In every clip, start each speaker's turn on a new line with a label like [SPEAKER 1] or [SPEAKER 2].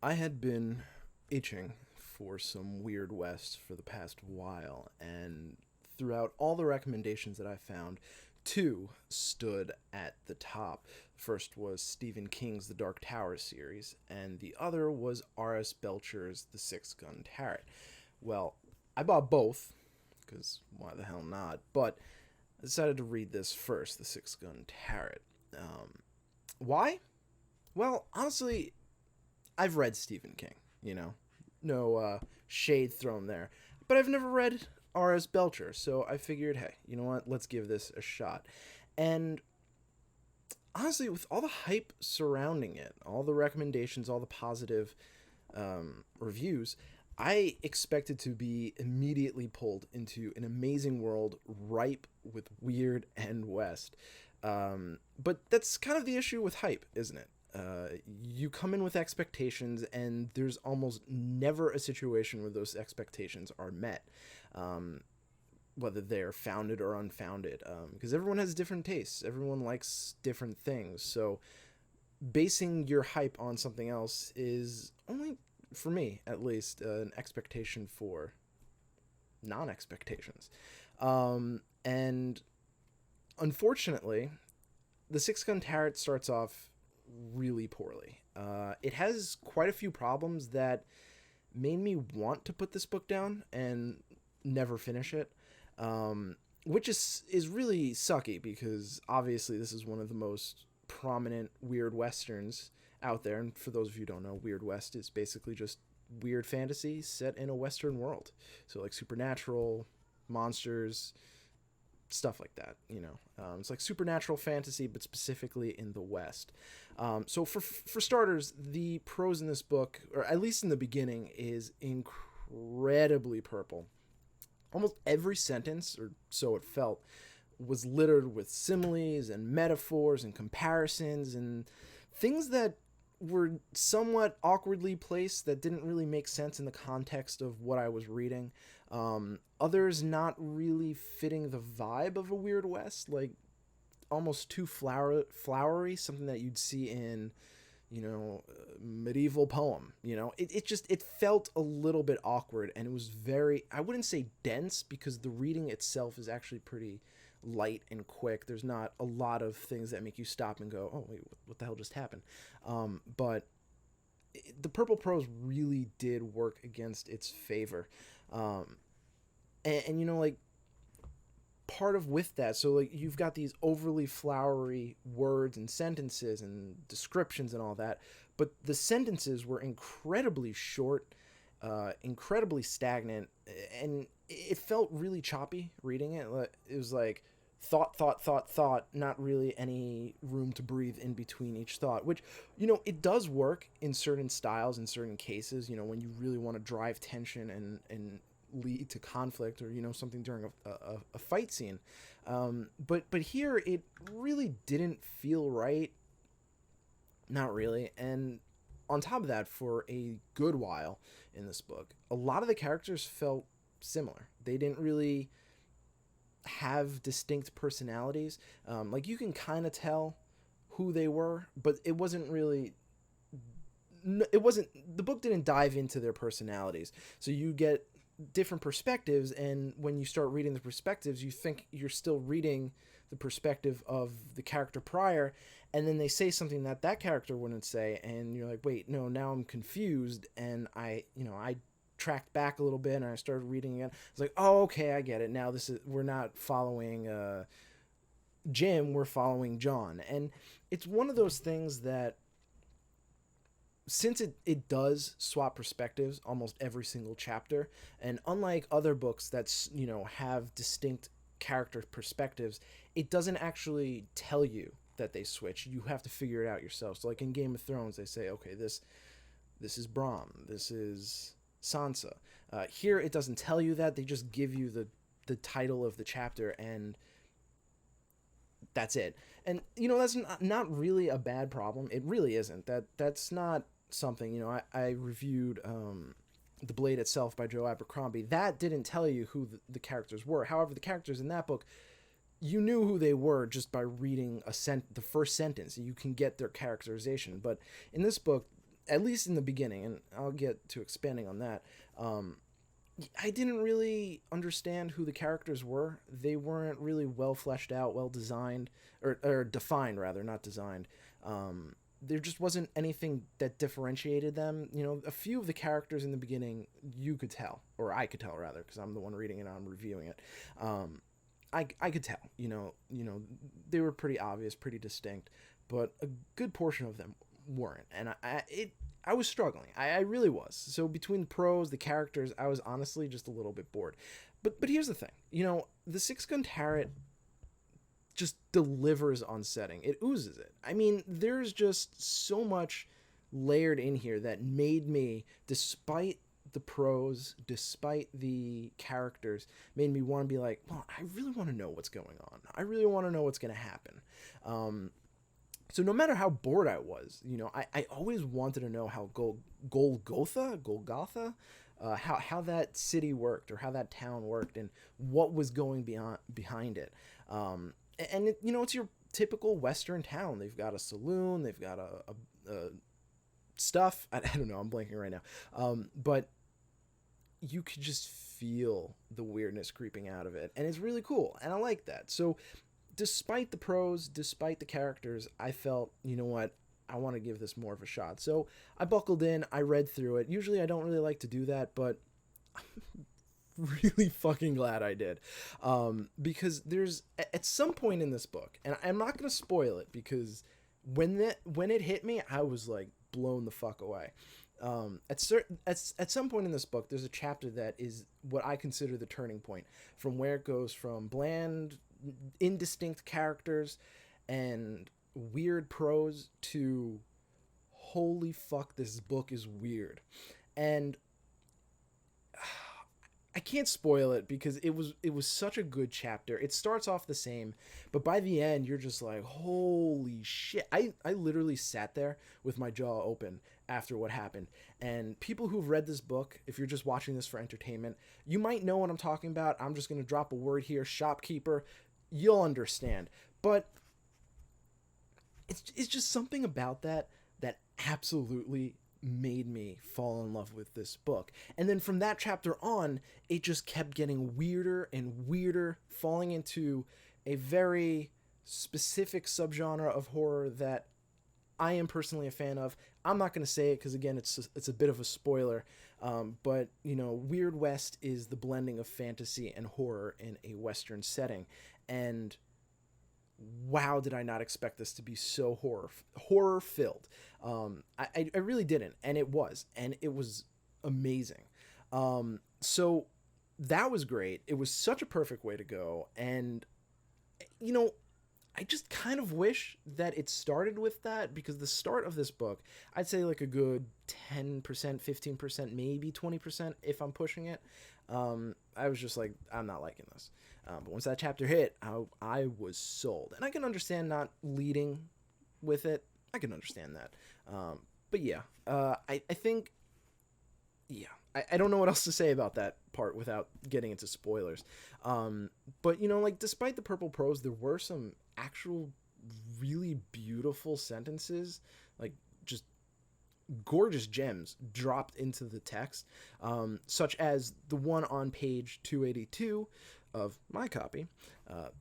[SPEAKER 1] I had been itching for some Weird West for the past while, and throughout all the recommendations that I found, two stood at the top. The first was Stephen King's The Dark Tower series, and the other was R.S. Belcher's The Six Gun Turret. Well, I bought both, because why the hell not? But I decided to read this first, The Six Gun Turret. Why? Well, honestly, I've read Stephen King, you know, no shade thrown there, but I've never read R.S. Belcher, so I figured, hey, you know what? Let's give this a shot. And honestly, with all the hype surrounding it, all the recommendations, all the positive reviews, I expected to be immediately pulled into an amazing world ripe with weird and west. But that's kind of the issue with hype, isn't it? You come in with expectations, and there's almost never a situation where those expectations are met, um, whether they're founded or unfounded, because everyone has different tastes, everyone likes different things. So basing your hype on something else is only, for me at least, an expectation for non-expectations. And unfortunately, the Six Gun Turret starts off really poorly. It has quite a few problems that made me want to put this book down and never finish it, which is really sucky because obviously this is one of the most prominent weird westerns out there. And for those of you who don't know, Weird West is basically just weird fantasy set in a Western world. So like supernatural monsters, stuff like that. It's like supernatural fantasy, but specifically in the West. So for starters, the prose in this book, or at least in the beginning, is incredibly purple. Almost every sentence, or so it felt, was littered with similes and metaphors and comparisons and things that were somewhat awkwardly placed that didn't really make sense in the context of what I was reading. Others not really fitting the vibe of a Weird West, like almost too flowery, something that you'd see in, medieval poem. It felt a little bit awkward, and it was very, I wouldn't say dense, because the reading itself is actually pretty light and quick. There's not a lot of things that make you stop and go, oh wait, what the hell just happened? But the purple prose really did work against its favor. And like, part of with that, so like you've got these overly flowery words and sentences and descriptions and all that, but the sentences were incredibly short, incredibly stagnant, and it felt really choppy reading it. It was like thought, thought, thought, thought, not really any room to breathe in between each thought, which, it does work in certain styles, in certain cases, when you really want to drive tension and lead to conflict, or something during a fight scene. But here it really didn't feel right, not really. And on top of that, for a good while in this book, a lot of the characters felt similar. They didn't really have distinct personalities. Like, you can kind of tell who they were, but it wasn't really, the book didn't dive into their personalities. So you get different perspectives, and when you start reading the perspectives, you think you're still reading the perspective of the character prior, and then they say something that character wouldn't say, and you're like, wait, no, now I'm confused. And I tracked back a little bit, and I started reading again. It's like, oh, okay, I get it now. We're not following Jim, we're following John. And it's one of those things that, since it does swap perspectives almost every single chapter, and unlike other books that's, have distinct character perspectives, it doesn't actually tell you that they switch. You have to figure it out yourself. So like in Game of Thrones, they say, okay, this is Brom, this is Sansa. Here it doesn't tell you that. They just give you the title of the chapter, and that's it. And that's not really a bad problem. It really isn't. That's not something. I reviewed The Blade Itself by Joe Abercrombie. That didn't tell you who the characters were. However, the characters in that book, you knew who they were just by reading the first sentence. You can get their characterization. But in this book, at least in the beginning, and I'll get to expanding on that. Um, I didn't really understand who the characters were. They weren't really well fleshed out, well designed, or defined rather, not designed. There just wasn't anything that differentiated them. You know, a few of the characters in the beginning you could tell, or I could tell rather, because I'm the one reading it, I'm reviewing it. I could tell. They were pretty obvious, pretty distinct, but a good portion of them weren't, and I was struggling. I really was. So between the prose, the characters, I was honestly just a little bit bored. But here's the thing. The Six Gun Turret just delivers on setting. It oozes it. I mean, there's just so much layered in here that made me, despite the prose, despite the characters, made me want to be like, well, I really want to know what's going on. I really want to know what's going to happen. So no matter how bored I was, I always wanted to know how Golgotha, how that city worked, or how that town worked, and what was going behind it. It's your typical Western town. They've got a saloon, they've got a stuff. I don't know, I'm blanking right now. But you could just feel the weirdness creeping out of it, and it's really cool, and I like that. So despite the prose, despite the characters, I felt, you know what, I want to give this more of a shot. So I buckled in, I read through it. Usually I don't really like to do that, but I'm really fucking glad I did. Because there's, at some point in this book, and I'm not going to spoil it, because when it hit me, I was like blown the fuck away. At some point in this book, there's a chapter that is what I consider the turning point, from where it goes from bland, indistinct characters and weird prose to holy fuck, this book is weird. And I can't spoil it because it was such a good chapter. It starts off the same, but by the end you're just like, holy shit. I literally sat there with my jaw open after what happened. And people who've read this book, if you're just watching this for entertainment, you might know what I'm talking about. I'm just going to drop a word here, shopkeeper. You'll understand. But it's just something about that absolutely made me fall in love with this book. And then from that chapter on, it just kept getting weirder and weirder, falling into a very specific subgenre of horror that I am personally a fan of. I'm not going to say it because, again, it's a bit of a spoiler. But, Weird West is the blending of fantasy and horror in a Western setting. And wow, did I not expect this to be so horror filled. I really didn't. And it was amazing. So that was great. It was such a perfect way to go. And, I just kind of wish that it started with that, because the start of this book, I'd say like a good 10%, 15%, maybe 20% if I'm pushing it. I was just like, I'm not liking this. But once that chapter hit, I was sold. And I can understand not leading with it. I can understand that. But yeah, I think, yeah, I don't know what else to say about that part without getting into spoilers. But, despite the purple prose, there were some actual really beautiful sentences, like just gorgeous gems dropped into the text, such as the one on page 282 of my copy.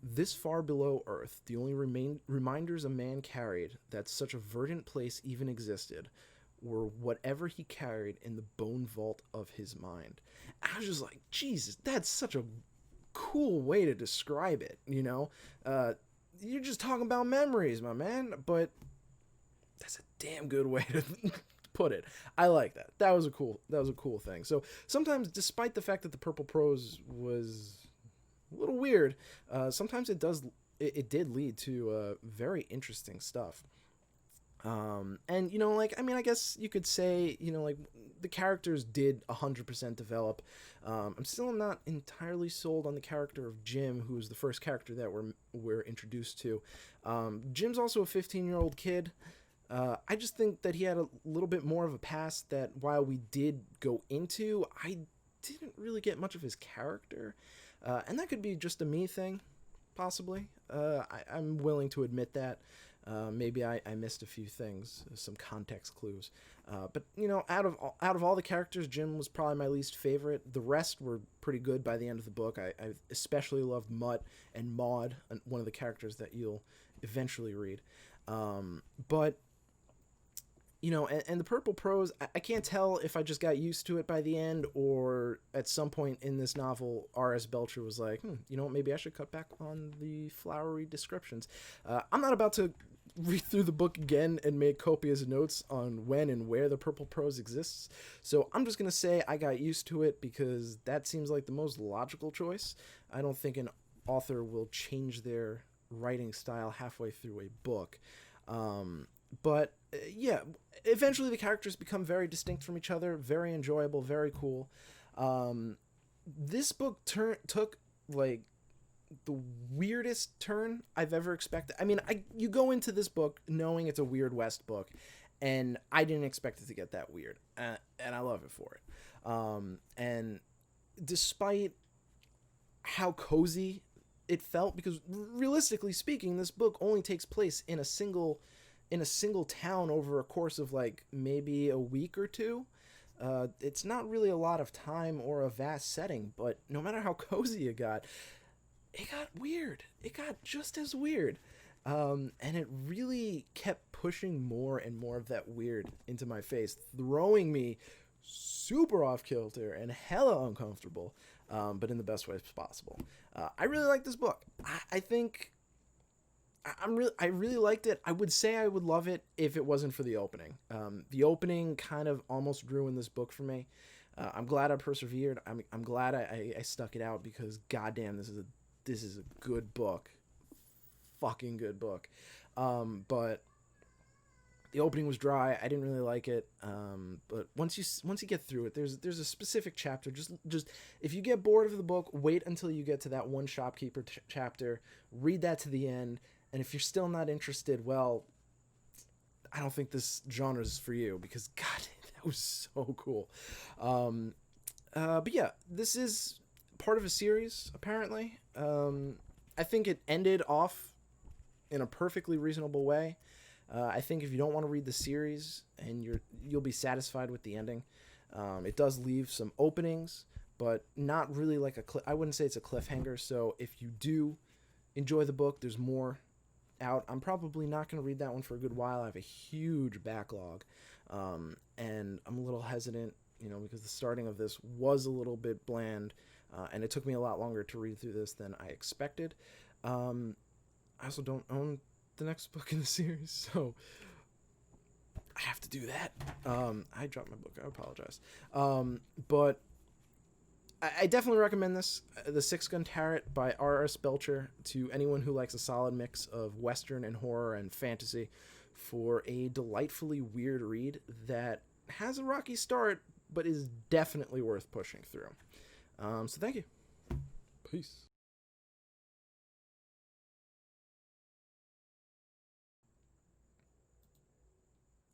[SPEAKER 1] This far below earth, the only reminders a man carried that such a verdant place even existed were whatever he carried in the bone vault of his mind. I was just like, Jesus, that's such a cool way to describe it, you're just talking about memories, my man, but that's a damn good way to put it. I like that. That was a cool thing. So sometimes, despite the fact that the purple prose was a little weird, sometimes it did lead to very interesting stuff. And I guess you could say, the characters did 100% develop. I'm still not entirely sold on the character of Jim, who's the first character that we're introduced to. Jim's also a 15-year-old kid. I just think that he had a little bit more of a past that, while we did go into, I didn't really get much of his character. And that could be just a me thing, possibly. I'm willing to admit that. Maybe I missed a few things, some context clues. But you know, out of all the characters, Jim was probably my least favorite. The rest were pretty good by the end of the book. I especially loved Mutt and Maud, one of the characters that you'll eventually read. But you know, and the purple prose, I can't tell if I just got used to it by the end, or at some point in this novel, R.S. Belcher was like, you know what, maybe I should cut back on the flowery descriptions. I'm not about to read through the book again and make copious notes on when and where the purple prose exists, so I'm just going to say I got used to it because that seems like the most logical choice. I don't think an author will change their writing style halfway through a book. But yeah, eventually the characters become very distinct from each other, very enjoyable, very cool. This book took like the weirdest turn I've ever expected. I mean, you go into this book knowing it's a Weird West book, and I didn't expect it to get that weird, and I love it for it. And despite how cozy it felt, because realistically speaking, this book only takes place in a single town over a course of like maybe a week or two. It's not really a lot of time or a vast setting, but no matter how cozy it got weird. It got just as weird. And it really kept pushing more and more of that weird into my face, throwing me super off kilter and hella uncomfortable, but in the best ways possible. I really like this book. I think I really liked it. I would say I would love it if it wasn't for the opening. The opening kind of almost ruined this book for me. I'm glad I persevered. I'm glad I stuck it out, because goddamn, this is a good book, fucking good book. But the opening was dry. I didn't really like it. But once you get through it, there's a specific chapter. Just if you get bored of the book, wait until you get to that one shopkeeper chapter. Read that to the end. And if you're still not interested, well, I don't think this genre is for you, because God, that was so cool. But yeah, this is part of a series, apparently. I think it ended off in a perfectly reasonable way. I think if you don't want to read the series, and you'll be satisfied with the ending. It does leave some openings, but not really like I wouldn't say it's a cliffhanger. So if you do enjoy the book, there's more out. I'm probably not going to read that one for a good while. I have a huge backlog, and I'm a little hesitant, because the starting of this was a little bit bland, and it took me a lot longer to read through this than I expected. I also don't own the next book in the series, so I have to do that. I dropped my book. I apologize. But I definitely recommend this, The Six Gun Turret by R.S. Belcher, to anyone who likes a solid mix of Western and horror and fantasy, for a delightfully weird read that has a rocky start, but is definitely worth pushing through. So thank you. Peace.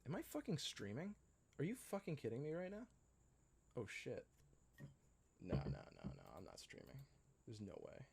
[SPEAKER 1] Am I fucking streaming? Are you fucking kidding me right now? Oh shit. No, I'm not streaming. There's no way.